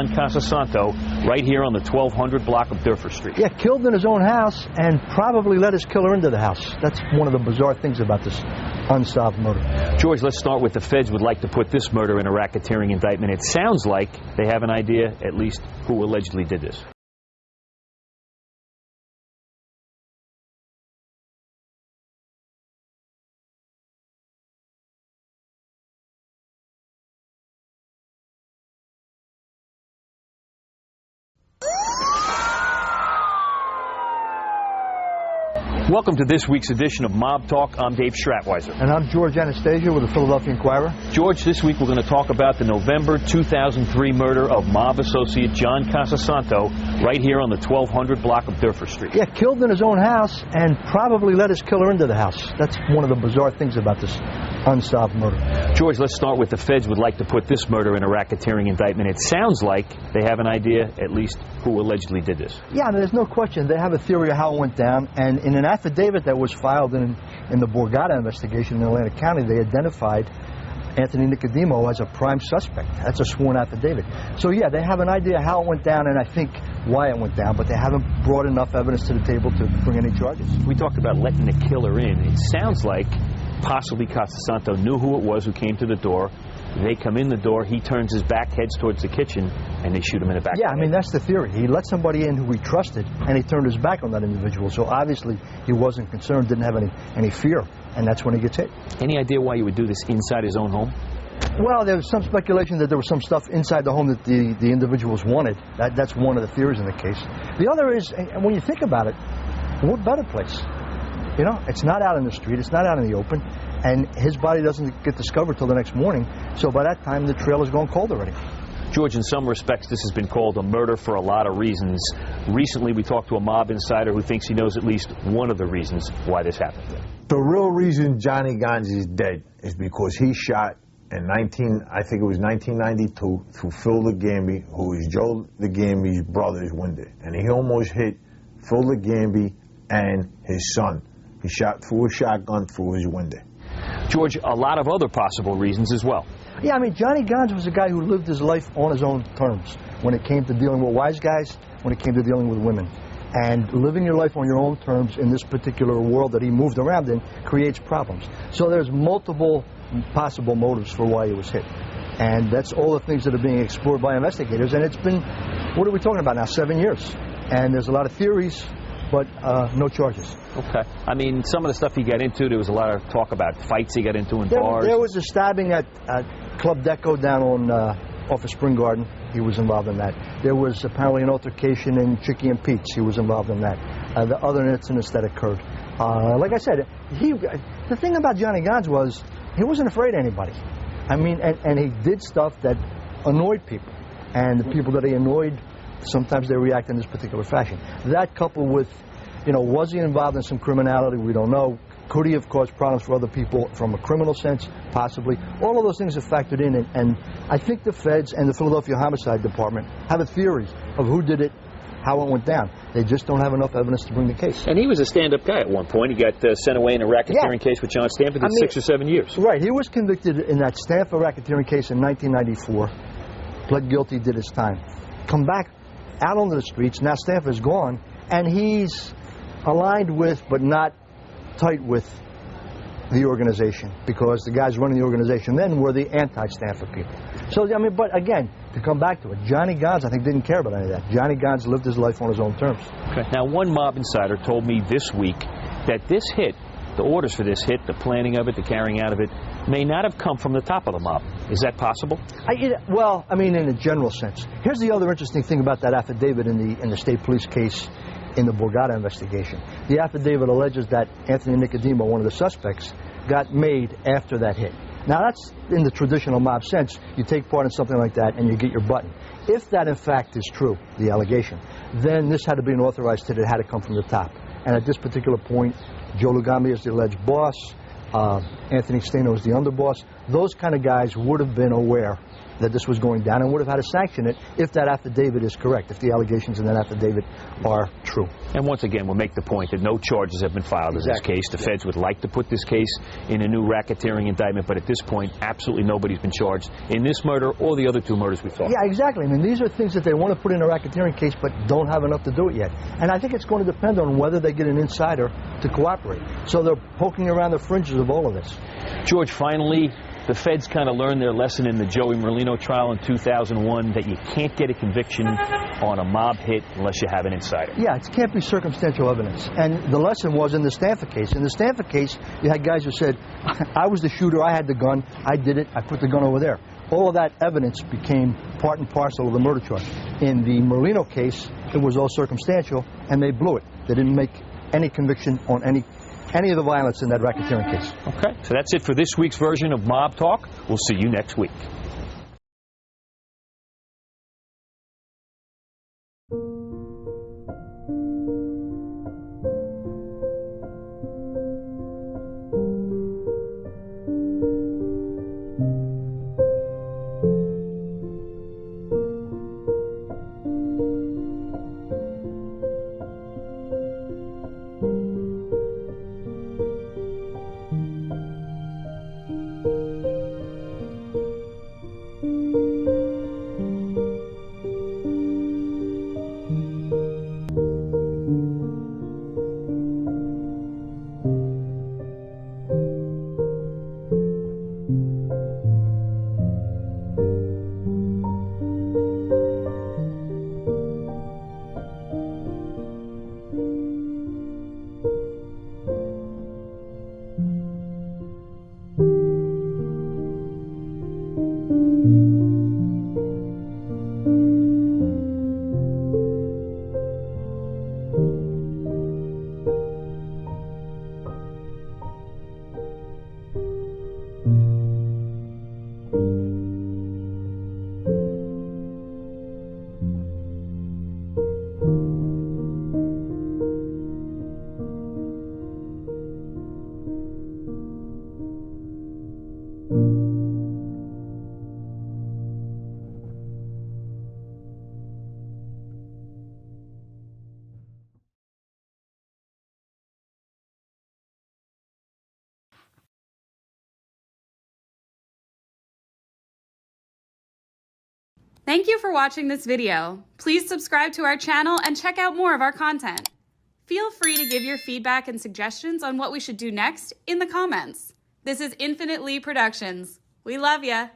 John Casasanto right here on the 1200 block of Durford Street. Yeah, killed in his own house and probably let his killer into the house. That's one of the bizarre things about this unsolved murder. George, let's start with the feds would like to put this murder in a racketeering indictment. It sounds like they have an idea, at least, who allegedly did this. Welcome to this week's edition of Mob Talk. I'm Dave Stratweiser. And I'm George Anastasia with the Philadelphia Inquirer. George, this week we're going to talk about the November 2003 murder of mob associate John Casasanto right here on the 1200 block of Durford Street. Yeah, killed in his own house and probably let his killer into the house. That's one of the bizarre things about this unsolved murder. George, let's start with the feds would like to put this murder in a racketeering indictment. It sounds like they have an idea, at least, who allegedly did this. Yeah, I mean, there's no question. They have a theory of how it went down, and in an affidavit that was filed in the Borgata investigation in Atlantic County, they identified Anthony Nicodemo as a prime suspect. That's a sworn affidavit. So yeah, they have an idea how it went down, and I think why it went down, but they haven't brought enough evidence to the table to bring any charges. We talked about letting the killer in. It sounds like possibly Casasanto knew who it was who came to the door. They come in the door, he turns his back, heads towards the kitchen, and they shoot him in the back. Yeah, I mean, that's the theory. He let somebody in who he trusted, and he turned his back on that individual. So obviously he wasn't concerned, didn't have any fear, and that's when he gets hit. Any idea why he would do this inside his own home? Well, there was some speculation that there was some stuff inside the home that the individuals wanted. That's one of the theories in the case. The other is, and when you think about it, what better place? You know, it's not out in the street, it's not out in the open, and his body doesn't get discovered till the next morning, so by that time the trail is gone cold already. George, in some respects this has been called a murder for a lot of reasons. Recently we talked to a mob insider who thinks he knows at least one of the reasons why this happened. The real reason Johnny Gongs is dead is because he shot in 1992 through Phil Legambi, who is Joe Legambi's brother's window, and he almost hit Phil Legambi and his son. He shot through a shotgun through his window. George, a lot of other possible reasons as well. Yeah, I mean, Johnny Gongs was a guy who lived his life on his own terms when it came to dealing with wise guys, when it came to dealing with women. And living your life on your own terms in this particular world that he moved around in creates problems. So there's multiple possible motives for why he was hit. And that's all the things that are being explored by investigators. And it's been, what are we talking about now, 7 years? And there's a lot of theories, but no charges. Okay. I mean, some of the stuff he got into, there was a lot of talk about fights he got into in bars. There was a stabbing at Club Deco down on off of Spring Garden. He was involved in that. There was apparently an altercation in Chicky and Pete's. He was involved in that. The other incidents that occurred. Like I said, the thing about Johnny Gongs was he wasn't afraid of anybody. I mean, and he did stuff that annoyed people. And the people that he annoyed, sometimes they react in this particular fashion. That coupled with, you know, was he involved in some criminality? We don't know. Could he have caused problems for other people from a criminal sense? Possibly. All of those things are factored in, and I think the feds and the Philadelphia Homicide Department have a theory of who did it, how it went down. They just don't have enough evidence to bring the case. And he was a stand-up guy at one point. He got sent away in a racketeering case with John Stanford, 6 or 7 years. Right. He was convicted in that Stanford racketeering case in 1994. Pled guilty, did his time. Come back out onto the streets. Now Stanford's gone, and he's aligned with, but not tight with, the organization, because the guys running the organization then were the anti-Stanford people. So, I mean, but again, to come back to it, Johnny Gongs, I think, didn't care about any of that. Johnny Gongs lived his life on his own terms. Okay. Now, one mob insider told me this week that this hit, the orders for this hit, the planning of it, the carrying out of it, may not have come from the top of the mob. Is that possible? Well, I mean, in a general sense. Here's the other interesting thing about that affidavit in the state police case in the Borgata investigation. The affidavit alleges that Anthony Nicodemo, one of the suspects, got made after that hit. Now, that's in the traditional mob sense. You take part in something like that and you get your button. If that, in fact, is true, the allegation, then this had to be an authorized hit. It had to come from the top. And at this particular point, Joe Legambi is the alleged boss. Anthony Stano is the underboss. Those kind of guys would have been aware that this was going down and would have had to sanction it if that affidavit is correct, if the allegations in that affidavit are true. And once again, we'll make the point that no charges have been filed in this case. The feds would like to put this case in a new racketeering indictment, but at this point, absolutely nobody's been charged in this murder or the other two murders we saw. Yeah, exactly. I mean, these are things that they want to put in a racketeering case, but don't have enough to do it yet. And I think it's going to depend on whether they get an insider to cooperate. So they're poking around the fringes of all of this. George, finally, the feds kind of learned their lesson in the Joey Merlino trial in 2001 that you can't get a conviction on a mob hit unless you have an insider. Yeah, it can't be circumstantial evidence. And the lesson was in the Stanford case. In the Stanford case, you had guys who said, I was the shooter, I had the gun, I did it, I put the gun over there. All of that evidence became part and parcel of the murder charge. In the Merlino case, it was all circumstantial, and they blew it. They didn't make any conviction on any of the violence in that racketeering case. Okay, so that's it for this week's version of Mob Talk. We'll see you next week. Thank you for watching this video. Please subscribe to our channel and check out more of our content. Feel free to give your feedback and suggestions on what we should do next in the comments. This is Infinite Lee Productions. We love ya.